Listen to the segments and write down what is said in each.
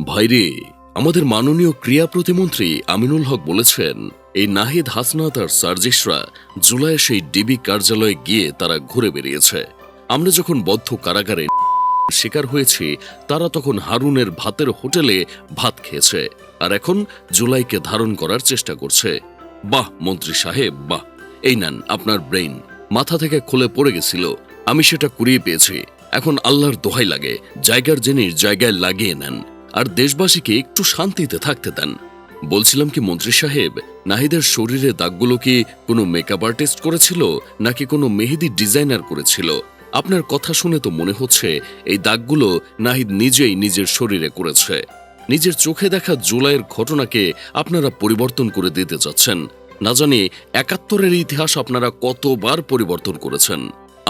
ভাইরে, আমাদের মাননীয় ক্রীড়া প্রতিমন্ত্রী আমিনুল হক বলেছেন, এই নাহিদ হাসনাত আর সার্জিসরা জুলাইয়ে সেই ডিবি কার্যালয়ে গিয়ে তারা ঘুরে বেরিয়েছে। আমরা যখন বদ্ধ কারাগারে শিকার হয়েছি, তারা তখন হারুনের ভাতের হোটেলে ভাত খেয়েছে, আর এখন জুলাইকে ধারণ করার চেষ্টা করছে। বাহ মন্ত্রী সাহেব, বাহ! এই নেন আপনার ব্রেইন, মাথা থেকে খুলে পড়ে গেছিল, আমি সেটা কুড়িয়ে পেয়েছি। এখন আল্লাহর দোহাই লাগে, জায়গার জিনিস জায়গায় লাগিয়ে নেন, আর দেশবাসীকে একটু শান্তিতে থাকতে দেন। বলছিলাম কি মন্ত্রী সাহেব, নাহিদের শরীরে দাগগুলো কি কোনো মেকআপ আর্টিস্ট করেছিল, নাকি কোনো মেহেদি ডিজাইনার করেছিল? আপনার কথা শুনে তো মনে হচ্ছে এই দাগগুলো নাহিদ নিজেই নিজের শরীরে করেছে। নিজের চোখে দেখা জুলাইয়ের ঘটনাকে আপনারা পরিবর্তন করে দিতে চাচ্ছেন। না জানি ৭১-এর ইতিহাস আপনারা কতবার পরিবর্তন করেছেন।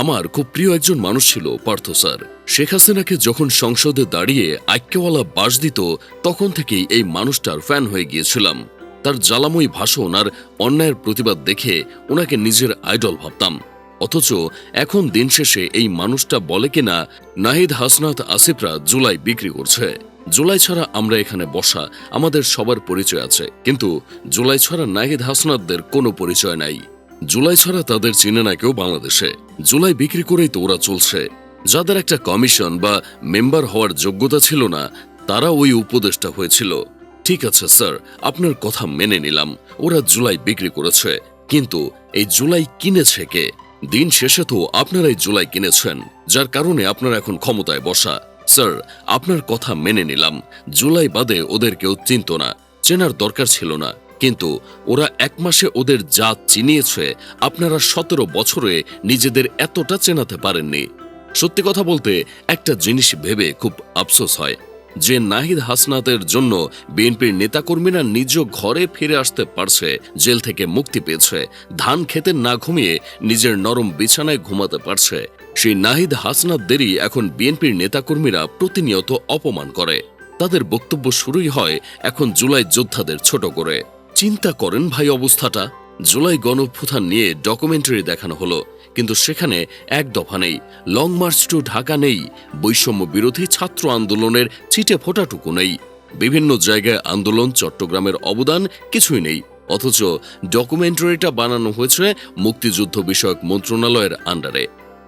আমার খুব প্রিয় একজন মানুষ ছিল পার্থ স্যার। শেখ হাসিনাকে যখন সংসদে দাঁড়িয়ে আইক্যওয়ালা বাস দিত, তখন থেকেই এই মানুষটার ফ্যান হয়ে গিয়েছিলাম। তার জ্বালাময়ী ভাষণ আর অন্যায়ের প্রতিবাদ দেখে ওনাকে নিজের আইডল ভাবতাম। অথচ এখন দিন শেষে এই মানুষটা বলে কিনা নাহিদ হাসনাত আসিফরা জুলাই বিক্রি করছে। জুলাই ছাড়া আমরা এখানে বসা, আমাদের সবার পরিচয় আছে, কিন্তু জুলাই ছাড়া নাহিদ হাসনাতদের কোনো পরিচয় নাই। জুলাই ছাড়া তাদের চিনে না কেউ বাংলাদেশে। জুলাই বিক্রি করেই তো ওরা চলছে। যাদের একটা কমিশন বা মেম্বার হওয়ার যোগ্যতা ছিল না, তারা ওই উপদেষ্টা হয়েছিল। ঠিক আছে স্যার, আপনার কথা মেনে নিলাম, ওরা জুলাই বিক্রি করেছে, কিন্তু এই জুলাই কিনেছে কে? দিন শেষে তো আপনারাই জুলাই কিনেছেন, যার কারণে আপনারা এখন ক্ষমতায় বসা। স্যার, আপনার কথা মেনে নিলাম, জুলাই বাদে ওদের কেউ চিনত না, চেনার দরকার ছিল না, কিন্তু ওরা ১ মাসে ওদের যা চিনিয়েছে, আপনারা ১৭ বছরে নিজেদের এতটা চেনাতে পারেননি। সত্যি কথা বলতে একটা জিনিস ভেবে খুব আফসোস হয় যে নাহিদ হাসনাতের জন্য বিএনপির নেতাকর্মীরা নিজ ঘরে ফিরে আসতে পারছে, জেল থেকে মুক্তি পেয়েছে, ধান খেতে না ঘুমিয়ে নিজের নরম বিছানায় ঘুমাতে পারছে। সেই নাহিদ হাসনাতদেরই এখন বিএনপির নেতাকর্মীরা প্রতিনিয়ত অপমান করে। তাদের বক্তব্য শুরুই হয় এখন জুলাই যোদ্ধাদের ছোট করে। চিন্তা করেন ভাই অবস্থাটা। জুলাই গণঅভ্যুত্থান নিয়ে ডকুমেন্টারি দেখানো হলো, কিন্তু সেখানে এক দফা নেই, লং মার্চ টু ঢাকা নেই, বৈষম্য বিরোধী ছাত্র আন্দোলনের ছিটে ফোটাটুকু নেই, বিভিন্ন জায়গায় আন্দোলন, চট্টগ্রামের অবদান কিছুই নেই। অথচ ডকুমেন্টারিটা বানানো হয়েছে মুক্তিযুদ্ধ বিষয়ক মন্ত্রণালয়ের আন্ডারে।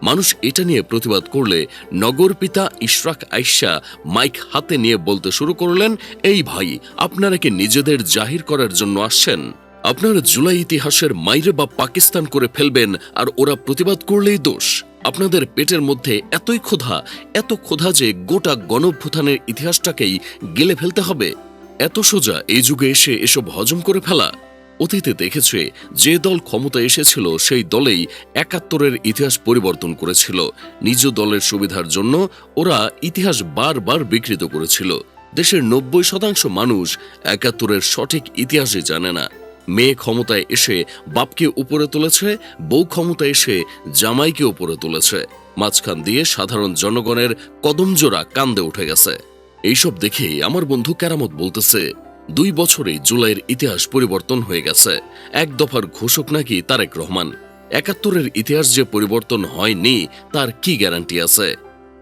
মানুষ এটা নিয়ে প্রতিবাদ করলে নগর পিতা ইশরাক আইশা মাইক হাতে নিয়ে বলতে শুরু করলেন, এই ভাই, আপনারা কি নিজেদের জাহির করার জন্য আসছেন? আপনারা জুলাই ইতিহাসের মাইরে বা পাকিস্তান করে ফেলবেন, আর ওরা প্রতিবাদ করলেই দোষ? আপনাদের পেটের মধ্যে এতই ক্ষুধা, এত ক্ষুধা যে গোটা গণঅভ্যুত্থানের ইতিহাসটাকেই গিলে ফেলতে হবে? এত সোজা এই যুগে এসে এসব হজম করে ফেলা? অতীতে দেখেছে, যে দল ক্ষমতা এসেছিল সেই দলেই ৭১-এর ইতিহাস পরিবর্তন করেছিল। নিজ দলের সুবিধার জন্য ওরা ইতিহাস বারবার বিকৃত করেছিল। দেশের ৯০% মানুষ ৭১-এর সঠিক ইতিহাসই জানে না। মেয়ে ক্ষমতায় এসে বাপকে উপরে তুলেছে, বউ ক্ষমতায় এসে জামাইকে উপরে তুলেছে, মাঝখান দিয়ে সাধারণ জনগণের কদমজোড়া কান্দে উঠে গেছে। এইসব দেখেই আমার বন্ধু কেরামত বলতেছে, ২ বছরে জুলাইয়ের ইতিহাস পরিবর্তন হয়ে গেছে। এক দফার ঘোষক নাকি তারেক রহমান। ৭১-এর ইতিহাস যে পরিবর্তন হয়নি, তার কি গ্যারান্টি আছে?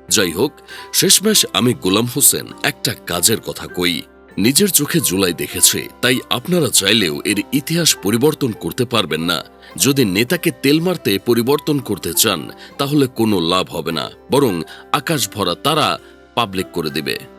যাই হোক, শেষমেশ আমি গোলাম হোসেন একটা কাজের কথা কই। নিজের চোখে জুলাই দেখেছে, তাই আপনারা চাইলেও এর ইতিহাস পরিবর্তন করতে পারবেন না। যদি নেতাকে তেল মারতে পরিবর্তন করতে চান, তাহলে কোনো লাভ হবে না, বরং আকাশ ভরা তারা পাবলিক করে দেবে।